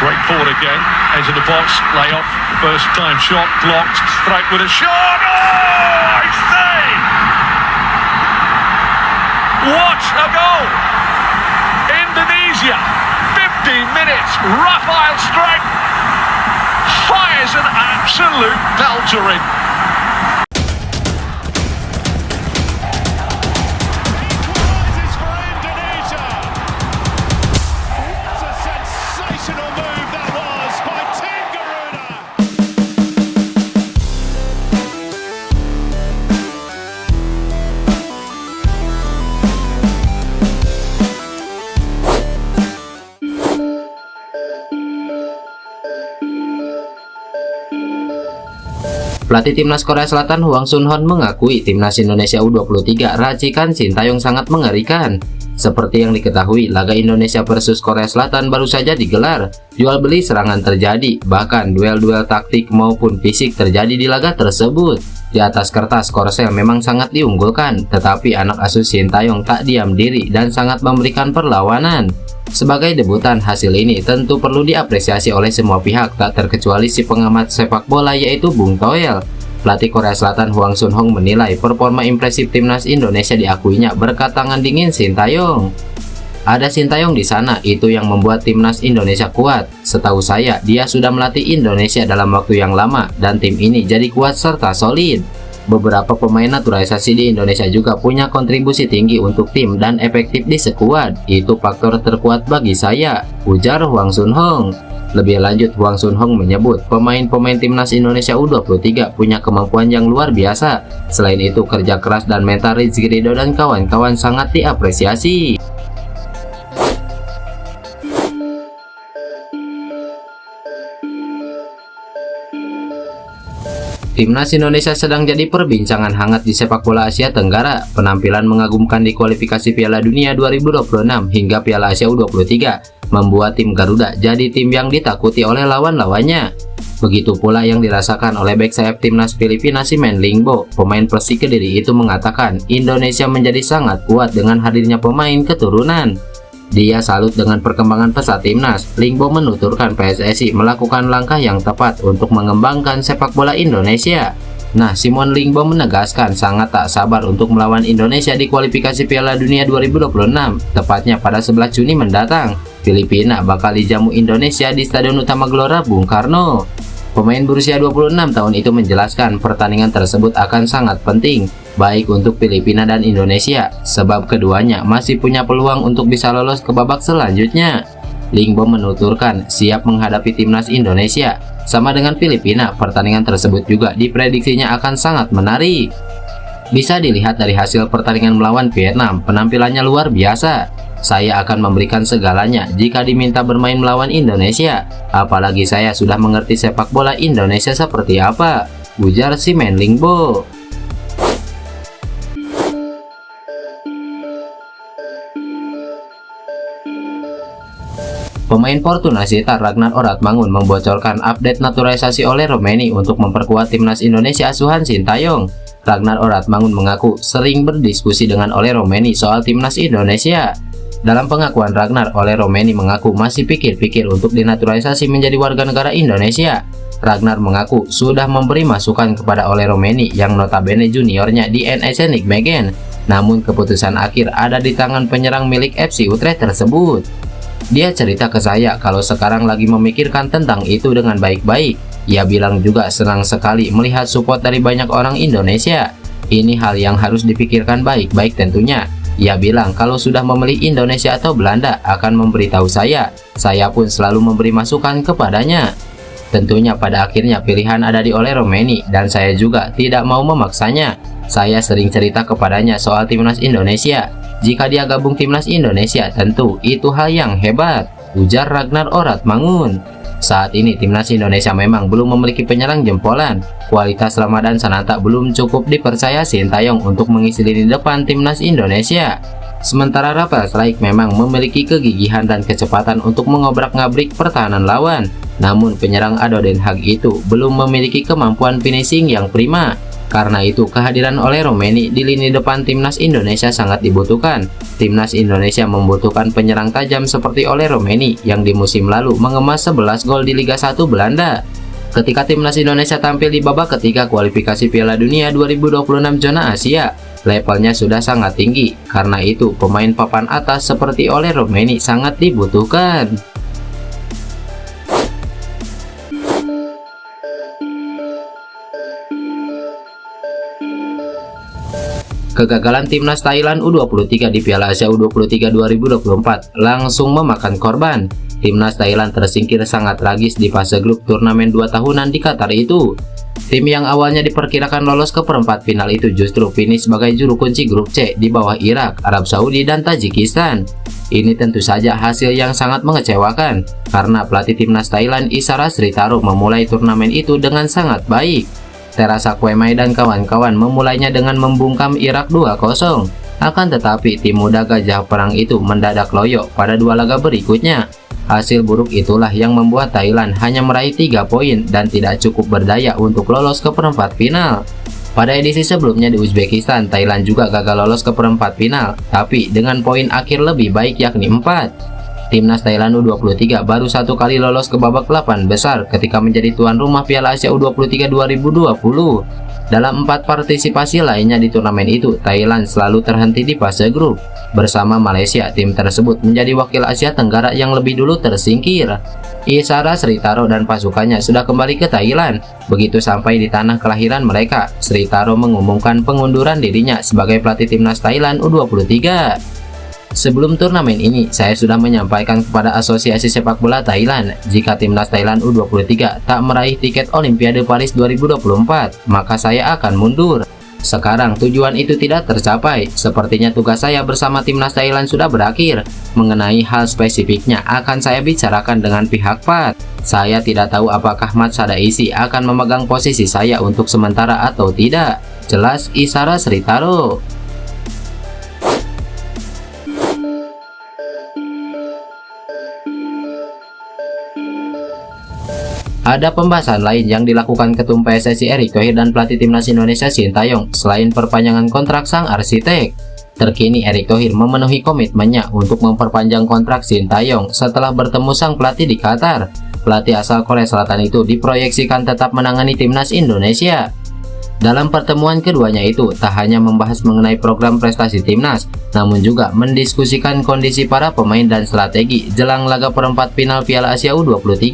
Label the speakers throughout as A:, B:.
A: break forward again, into the box, lay off, first time shot, blocked, straight with a shot, oh, I say! What a goal! Indonesia, 15 minutes, Rafael Strike fires an absolute belter in.
B: Pelatih timnas Korea Selatan Hwang Sun-Hon mengakui timnas Indonesia U23 racikan Sintayong sangat mengerikan. Seperti yang diketahui, laga Indonesia versus Korea Selatan baru saja digelar. Jual beli serangan terjadi, bahkan duel-duel taktik maupun fisik terjadi di laga tersebut. Di atas kertas, Korsel memang sangat diunggulkan, tetapi anak asuh Sintayong tak diam diri dan sangat memberikan perlawanan. Sebagai debutan, hasil ini tentu perlu diapresiasi oleh semua pihak, tak terkecuali si pengamat sepak bola yaitu Bung Toel. Pelatih Korea Selatan Hwang Sun-Hon menilai performa impresif timnas Indonesia diakuinya berkat tangan dingin Sintayong. Ada Sintayong di sana, itu yang membuat timnas Indonesia kuat. Setahu saya, dia sudah melatih Indonesia dalam waktu yang lama dan tim ini jadi kuat serta solid. Beberapa pemain naturalisasi di Indonesia juga punya kontribusi tinggi untuk tim dan efektif di skuad. Itu faktor terkuat bagi saya, ujar Hwang Sun-Hon. Lebih lanjut, Hwang Sun-Hon menyebut pemain-pemain timnas Indonesia U23 punya kemampuan yang luar biasa. Selain itu, kerja keras dan mental Rizky Ridho dan kawan-kawan sangat diapresiasi. Timnas Indonesia sedang jadi perbincangan hangat di sepak bola Asia Tenggara. Penampilan mengagumkan di kualifikasi Piala Dunia 2026 hingga Piala Asia U23 membuat tim Garuda jadi tim yang ditakuti oleh lawan-lawannya. Begitu pula yang dirasakan oleh bek sayap timnas Filipina Simen Lingbo. Pemain Persik Kediri itu mengatakan Indonesia menjadi sangat kuat dengan hadirnya pemain keturunan. Dia salut dengan perkembangan pesat timnas. Lingbo menuturkan PSSI melakukan langkah yang tepat untuk mengembangkan sepak bola Indonesia. Nah, Simon Lingbo menegaskan sangat tak sabar untuk melawan Indonesia di kualifikasi Piala Dunia 2026, tepatnya pada 11 Juni mendatang. Filipina bakal dijamu Indonesia di Stadion Utama Gelora Bung Karno. Pemain berusia 26 tahun itu menjelaskan pertandingan tersebut akan sangat penting, baik untuk Filipina dan Indonesia, sebab keduanya masih punya peluang untuk bisa lolos ke babak selanjutnya. Lingbo menuturkan siap menghadapi timnas Indonesia. Sama dengan Filipina, pertandingan tersebut juga diprediksinya akan sangat menarik. Bisa dilihat dari hasil pertandingan melawan Vietnam, penampilannya luar biasa. Saya akan memberikan segalanya jika diminta bermain melawan Indonesia. Apalagi saya sudah mengerti sepak bola Indonesia seperti apa, ujar Simen Lingbo. Pemain Fortuna Sittard Ragnar Oratmangun membocorkan update naturalisasi oleh Romeni untuk memperkuat timnas Indonesia asuhan Sintayong. Ragnar Oratmangun mengaku sering berdiskusi dengan Ole Romeni soal timnas Indonesia. Dalam pengakuan Ragnar, Ole Romeni mengaku masih pikir-pikir untuk dinaturalisasi menjadi warga negara Indonesia. Ragnar mengaku sudah memberi masukan kepada Ole Romeni yang notabene juniornya di NEC Nijmegen. Namun keputusan akhir ada di tangan penyerang milik FC Utrecht tersebut. Dia cerita ke saya kalau sekarang lagi memikirkan tentang itu dengan baik-baik. Ia bilang juga senang sekali melihat support dari banyak orang Indonesia. Ini hal yang harus dipikirkan baik-baik tentunya. Ia bilang kalau sudah memilih Indonesia atau Belanda akan memberitahu saya. Saya pun selalu memberi masukan kepadanya. Tentunya pada akhirnya pilihan ada di Ole Romeni dan saya juga tidak mau memaksanya. Saya sering cerita kepadanya soal timnas Indonesia. Jika dia gabung timnas Indonesia tentu itu hal yang hebat, ujar Ragnar Oratmangun. Saat ini timnas Indonesia memang belum memiliki penyerang jempolan. Kualitas Ramadan Sananta belum cukup dipercaya Sintayong untuk mengisi lini depan timnas Indonesia. Sementara Rafael Strike memang memiliki kegigihan dan kecepatan untuk mengobrak-ngabrik pertahanan lawan. Namun penyerang Ado Den Haag itu belum memiliki kemampuan finishing yang prima. Karena itu, kehadiran Ole Roumanie di lini depan timnas Indonesia sangat dibutuhkan. Timnas Indonesia membutuhkan penyerang tajam seperti Ole Roumanie yang di musim lalu mengemas 11 gol di Liga 1 Belanda. Ketika timnas Indonesia tampil di babak ketiga kualifikasi Piala Dunia 2026 zona Asia, levelnya sudah sangat tinggi. Karena itu, pemain papan atas seperti Ole Roumanie sangat dibutuhkan. Kegagalan timnas Thailand U23 di Piala Asia U23 2024 langsung memakan korban. Timnas Thailand tersingkir sangat tragis di fase grup turnamen 2 tahunan di Qatar itu. Tim yang awalnya diperkirakan lolos ke perempat final itu justru finish sebagai juru kunci grup C di bawah Irak, Arab Saudi, dan Tajikistan. Ini tentu saja hasil yang sangat mengecewakan karena pelatih timnas Thailand Isara Sritaro memulai turnamen itu dengan sangat baik. Terasa Kwemai dan kawan-kawan memulainya dengan membungkam Irak 2-0. Akan tetapi tim muda Gajah Perang itu mendadak loyo pada 2 laga berikutnya. Hasil buruk itulah yang membuat Thailand hanya meraih 3 poin dan tidak cukup berdaya untuk lolos ke perempat final. Pada edisi sebelumnya di Uzbekistan, Thailand juga gagal lolos ke perempat final, tapi dengan poin akhir lebih baik yakni 4. Timnas Thailand U23 baru 1 kali lolos ke babak 8 besar ketika menjadi tuan rumah Piala Asia U23 2020. Dalam 4 partisipasi lainnya di turnamen itu, Thailand selalu terhenti di fase grup. Bersama Malaysia, tim tersebut menjadi wakil Asia Tenggara yang lebih dulu tersingkir. Isara Sritaro dan pasukannya sudah kembali ke Thailand. Begitu sampai di tanah kelahiran mereka, Sritaro mengumumkan pengunduran dirinya sebagai pelatih timnas Thailand U23. Sebelum turnamen ini, saya sudah menyampaikan kepada Asosiasi Sepak Bola Thailand, jika timnas Thailand U23 tak meraih tiket Olimpiade Paris 2024, maka saya akan mundur. Sekarang tujuan itu tidak tercapai, sepertinya tugas saya bersama timnas Thailand sudah berakhir. Mengenai hal spesifiknya akan saya bicarakan dengan pihak PAT. Saya tidak tahu apakah Mat Sadaisi akan memegang posisi saya untuk sementara atau tidak. Jelas Isara Sritaro. Ada pembahasan lain yang dilakukan Ketum PSSI Erick Thohir dan pelatih timnas Indonesia Sintayong selain perpanjangan kontrak sang arsitek. Terkini Erick Thohir memenuhi komitmennya untuk memperpanjang kontrak Sintayong setelah bertemu sang pelatih di Qatar. Pelatih asal Korea Selatan itu diproyeksikan tetap menangani timnas Indonesia. Dalam pertemuan keduanya itu tak hanya membahas mengenai program prestasi timnas, namun juga mendiskusikan kondisi para pemain dan strategi jelang laga perempat final Piala Asia U23.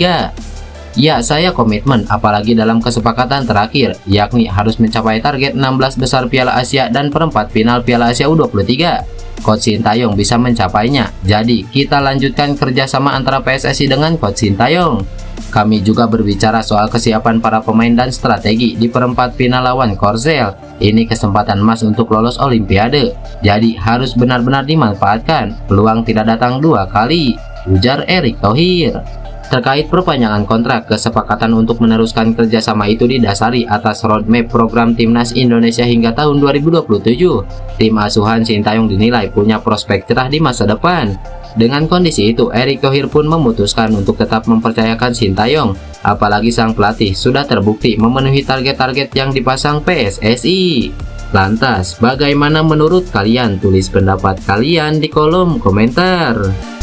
B: Ya, saya komitmen apalagi dalam kesepakatan terakhir, yakni harus mencapai target 16 besar Piala Asia dan perempat final Piala Asia U23. Coach Sintayong bisa mencapainya, jadi kita lanjutkan kerjasama antara PSSI dengan Coach Sintayong. Kami juga berbicara soal kesiapan para pemain dan strategi di perempat final lawan Korsel. Ini kesempatan emas untuk lolos Olimpiade, jadi harus benar-benar dimanfaatkan. Peluang tidak datang 2 kali, ujar Erick Thohir. Terkait perpanjangan kontrak, kesepakatan untuk meneruskan kerjasama itu didasari atas roadmap program timnas Indonesia hingga tahun 2027. Tim asuhan Sintayong dinilai punya prospek cerah di masa depan. Dengan kondisi itu, Erick Thohir pun memutuskan untuk tetap mempercayakan Sintayong, apalagi sang pelatih sudah terbukti memenuhi target-target yang dipasang PSSI. Lantas, bagaimana menurut kalian? Tulis pendapat kalian di kolom komentar.